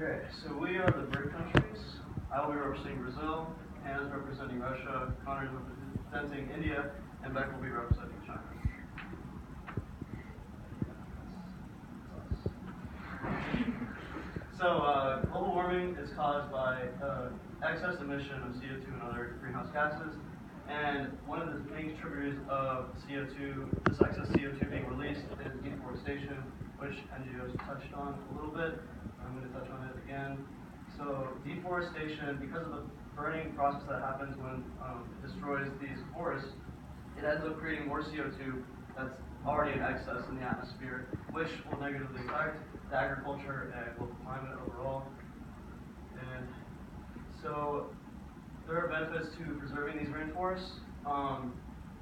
Okay, so we are the BRIC countries. I will be representing Brazil, Hannah's representing Russia, Connor's representing India, and Beck will be representing China. So global warming is caused by excess emission of CO2 and other greenhouse gases. And one of the main contributors of CO2, this excess CO2 being released, is deforestation, which NGOs touched on a little bit. I'm going to touch on it again. So deforestation, because of the burning process that happens when it destroys these forests, it ends up creating more CO2 that's already in excess in the atmosphere, which will negatively affect the agriculture and global climate overall. And so there are benefits to preserving these rainforests.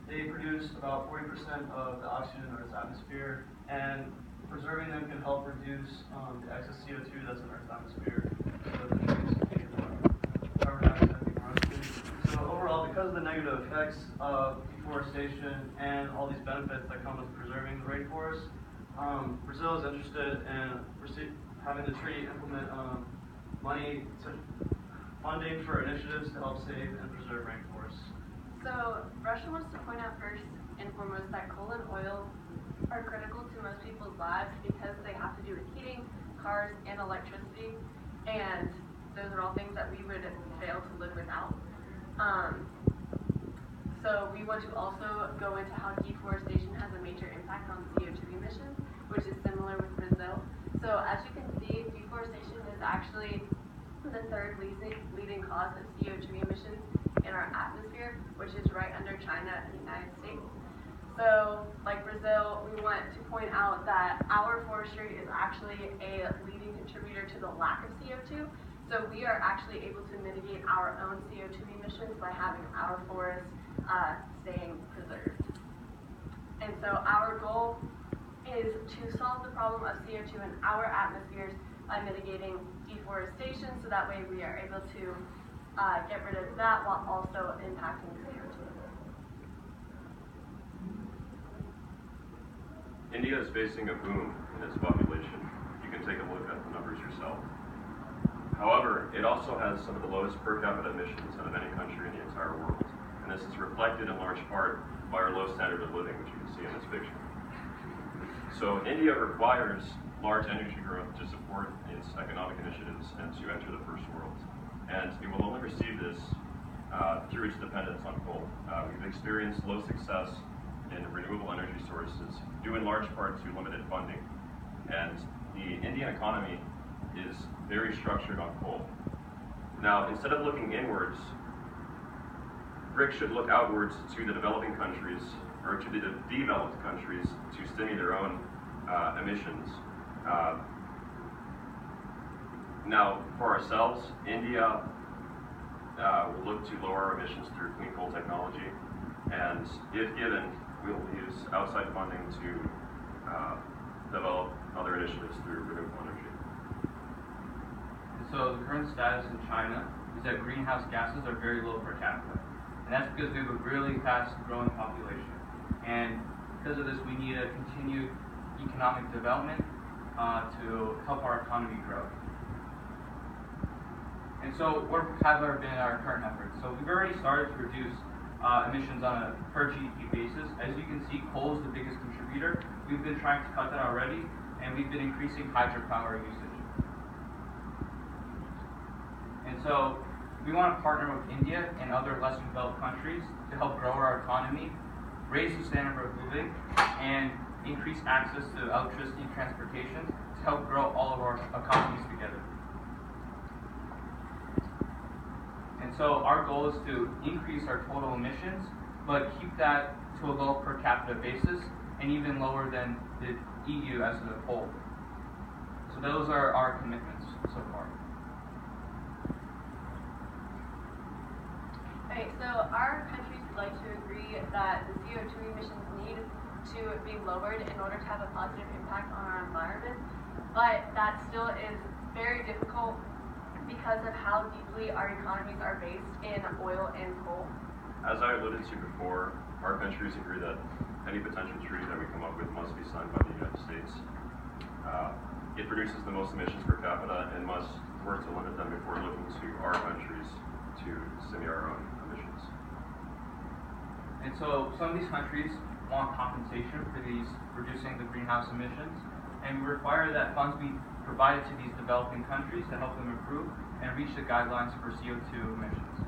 They produce about 40% of the oxygen in Earth's atmosphere, and preserving them can help reduce the excess CO2 that's in Earth's atmosphere. So the trees can get carbon dioxide being roasted. So overall, because of the negative effects of deforestation and all these benefits that come with preserving the rainforest, Brazil is interested in having the treaty implement funding for initiatives to help save and preserve rainforests. So Russia wants to point out first and foremost that coal and oil are critical to most people's lives because they have to do with heating, cars, and electricity, and those are all things that we would fail to live without. So we want to also go into how deforestation has a major impact on CO2 emissions, which is similar with Brazil. So as you can see, deforestation is actually the third leading cause of CO2 emissions in our atmosphere, which is right under China and the United States. So, like Brazil, we want to point out that our forestry is actually a leading contributor to the lack of CO2. So we are actually able to mitigate our own CO2 emissions by having our forests staying preserved. And so our goal is to solve the problem of CO2 in our atmospheres by mitigating deforestation, so that way we are able to get rid of that while also impacting CO2. India is facing a boom in its population. You can take a look at the numbers yourself. However, it also has some of the lowest per capita emissions out of any country in the entire world. And this is reflected in large part by our low standard of living, which you can see in this picture. So India requires large energy growth to support its economic initiatives and to enter the first world. And it will only receive this through its dependence on coal. We've experienced low success in renewable energy sources, due in large part to limited funding. And the Indian economy is very structured on coal. Now, instead of looking inwards, BRIC should look outwards to the developing countries, or to the developed countries, to stimulate their own emissions. Now, for ourselves, India will look to lower our emissions through clean coal technology, and if given, we will use outside funding to develop other initiatives through renewable energy. So the current status in China is that greenhouse gases are very low per capita. And that's because we have a really fast growing population. And because of this, we need a continued economic development to help our economy grow. And so what have been our current efforts? So we've already started to reduce emissions on a per GDP basis. As you can see, coal is the biggest contributor. We've been trying to cut that already, and we've been increasing hydropower usage. And so we want to partner with India and other less developed countries to help grow our economy, raise the standard of living, and increase access to electricity and transportation to help grow all of our economies together. And so our goal is to increase our total emissions, but keep that to a low per capita basis and even lower than the EU as a whole. So those are our commitments so far. Okay, so our countries would like to agree that the CO2 emissions need to be lowered in order to have a positive impact on our environment, but that still is very difficult because of how deeply our economies are based in oil and coal. As I alluded to before, our countries agree that any potential treaty that we come up with must be signed by the United States. it produces the most emissions per capita and must work to limit them before looking to our countries to stimulate our own emissions. And so some of these countries want compensation for these reducing the greenhouse emissions, and we require that funds be provided to these developing countries to help them improve and reach the guidelines for CO2 emissions.